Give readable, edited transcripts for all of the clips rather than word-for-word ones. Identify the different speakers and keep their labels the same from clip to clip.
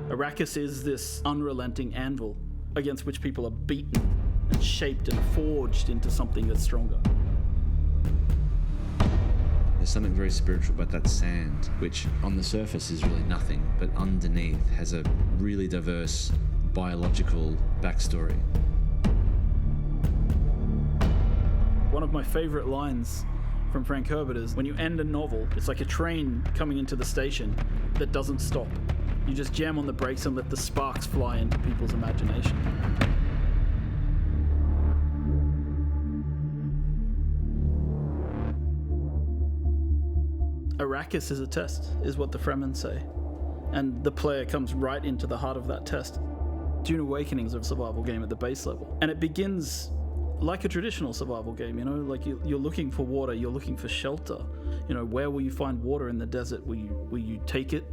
Speaker 1: Arrakis is this unrelenting anvil against which people are beaten and shaped and forged into something that's stronger.
Speaker 2: There's something very spiritual about that sand, which on the surface is really nothing, but underneath has a really diverse biological backstory.
Speaker 1: One of my favorite lines from Frank Herbert is, when you end a novel, it's like a train coming into the station that doesn't stop. You just jam on the brakes and let the sparks fly into people's imagination. Arrakis is a test, is what the Fremen say. And the player comes right into the heart of that test. Dune Awakening is a survival game at the base level. And it begins like a traditional survival game, like you're looking for water, you're looking for shelter. Where will you find water in the desert? Will you take it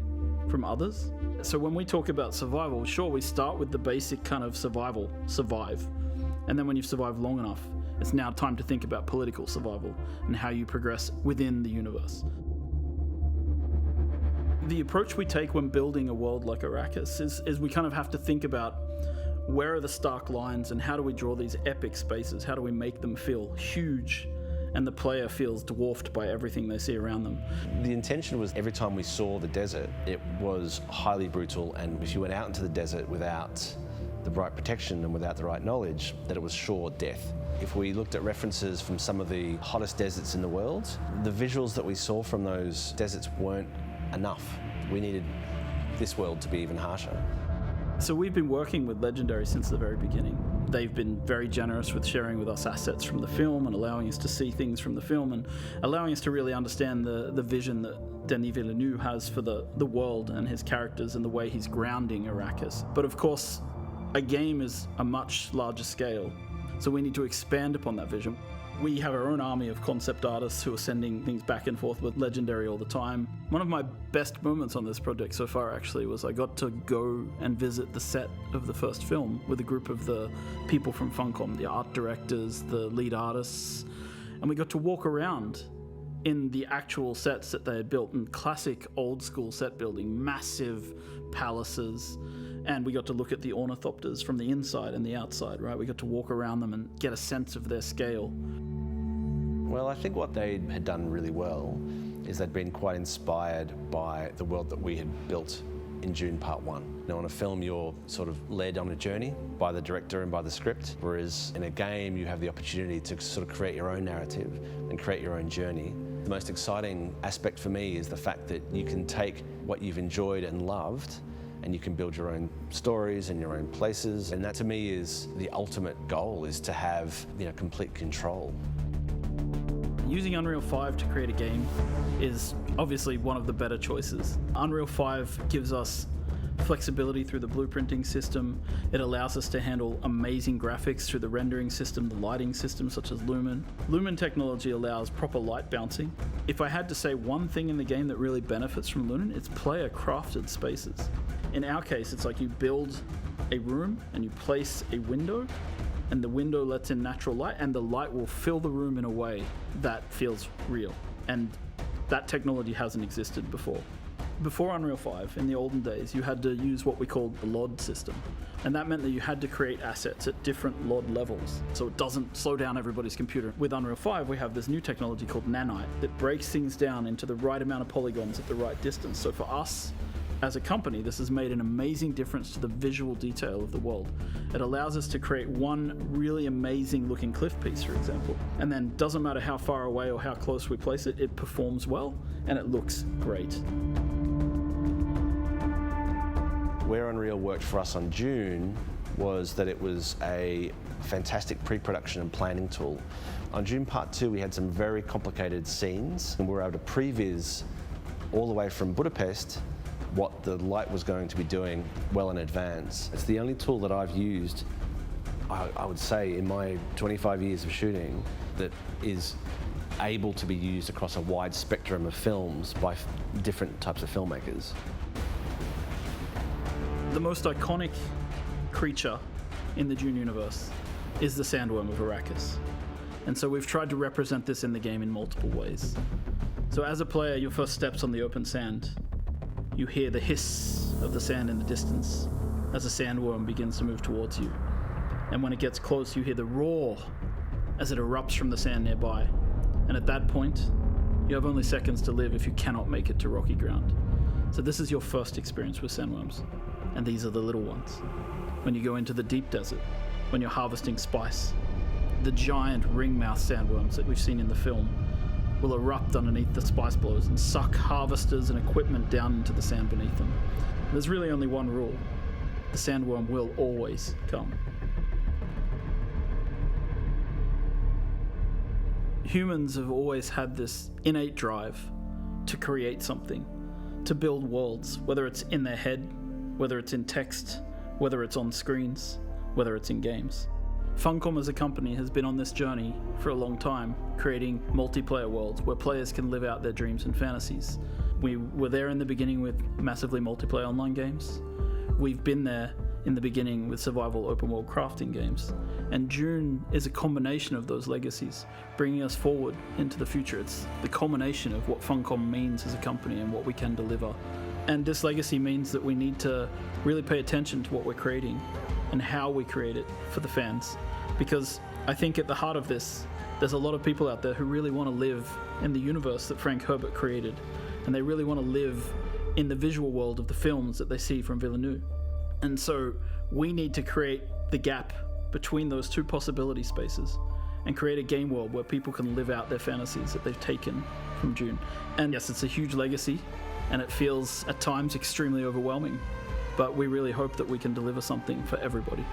Speaker 1: from others? So when we talk about survival, sure, we start with the basic kind of survive. And then when you've survived long enough, it's now time to think about political survival and how you progress within the universe. The approach we take when building a world like Arrakis is we kind of have to think about where are the stark lines and how do we draw these epic spaces? How do we make them feel huge and the player feels dwarfed by everything they see around them?
Speaker 3: The intention was every time we saw the desert, it was highly brutal, and if you went out into the desert without the right protection and without the right knowledge, that it was sure death. If we looked at references from some of the hottest deserts in the world, the visuals that we saw from those deserts weren't enough. We needed this world to be even harsher.
Speaker 1: So we've been working with Legendary since the very beginning. They've been very generous with sharing with us assets from the film and allowing us to see things from the film and allowing us to really understand the vision that Denis Villeneuve has for the world and his characters and the way he's grounding Arrakis. But of course, a game is a much larger scale, so we need to expand upon that vision. We have our own army of concept artists who are sending things back and forth with Legendary all the time. One of my best moments on this project so far actually was I got to go and visit the set of the first film with a group of the people from Funcom, the art directors, the lead artists, and we got to walk around in the actual sets that they had built in classic old school set building, massive palaces, and we got to look at the ornithopters from the inside and the outside, right? We got to walk around them and get a sense of their scale.
Speaker 3: Well, I think what they had done really well is they'd been quite inspired by the world that we had built in Dune Part 1. Now, in a film, you're sort of led on a journey by the director and by the script, whereas in a game, you have the opportunity to sort of create your own narrative and create your own journey. The most exciting aspect for me is the fact that you can take what you've enjoyed and loved and you can build your own stories and your own places. And that to me is the ultimate goal, is to have complete control.
Speaker 1: Using Unreal 5 to create a game is obviously one of the better choices. Unreal 5 gives us flexibility through the blueprinting system. It allows us to handle amazing graphics through the rendering system, the lighting system such as Lumen. Lumen technology allows proper light bouncing. If I had to say one thing in the game that really benefits from Lumen, it's player crafted spaces. In our case, it's like you build a room and you place a window, and the window lets in natural light, and the light will fill the room in a way that feels real. And that technology hasn't existed before. Before Unreal 5, in the olden days, you had to use what we called the LOD system. And that meant that you had to create assets at different LOD levels, so it doesn't slow down everybody's computer. With Unreal 5, we have this new technology called Nanite that breaks things down into the right amount of polygons at the right distance. So for us, as a company, this has made an amazing difference to the visual detail of the world. It allows us to create one really amazing looking cliff piece, for example, and then doesn't matter how far away or how close we place it, it performs well and it looks great.
Speaker 3: Where Unreal worked for us on Dune was that it was a fantastic pre-production and planning tool. On Dune Part 2, we had some very complicated scenes, and we were able to previs all the way from Budapest what the light was going to be doing well in advance. It's the only tool that I've used, I would say, in my 25 years of shooting that is able to be used across a wide spectrum of films by different types of filmmakers.
Speaker 1: The most iconic creature in the Dune universe is the Sandworm of Arrakis. And so we've tried to represent this in the game in multiple ways. So as a player, your first step's on the open sand. you hear the hiss of the sand in the distance as a sandworm begins to move towards you. And when it gets close, you hear the roar as it erupts from the sand nearby. And at that point, you have only seconds to live if you cannot make it to rocky ground. So this is your first experience with sandworms, and these are the little ones. When you go into the deep desert, when you're harvesting spice, the giant ring-mouth sandworms that we've seen in the film will erupt underneath the spice blows and suck harvesters and equipment down into the sand beneath them. There's really only one rule. The sandworm will always come. Humans have always had this innate drive to create something, to build worlds, whether it's in their head, whether it's in text, whether it's on screens, whether it's in games. Funcom as a company has been on this journey for a long time, creating multiplayer worlds where players can live out their dreams and fantasies. We were there in the beginning with massively multiplayer online games. We've been there in the beginning with survival open world crafting games. And Dune is a combination of those legacies, bringing us forward into the future. It's the culmination of what Funcom means as a company and what we can deliver. And this legacy means that we need to really pay attention to what we're creating and how we create it for the fans. Because I think at the heart of this, there's a lot of people out there who really want to live in the universe that Frank Herbert created. And they really want to live in the visual world of the films that they see from Villeneuve. And so we need to create the gap between those two possibility spaces and create a game world where people can live out their fantasies that they've taken from Dune. And yes, it's a huge legacy, and it feels at times extremely overwhelming, but we really hope that we can deliver something for everybody.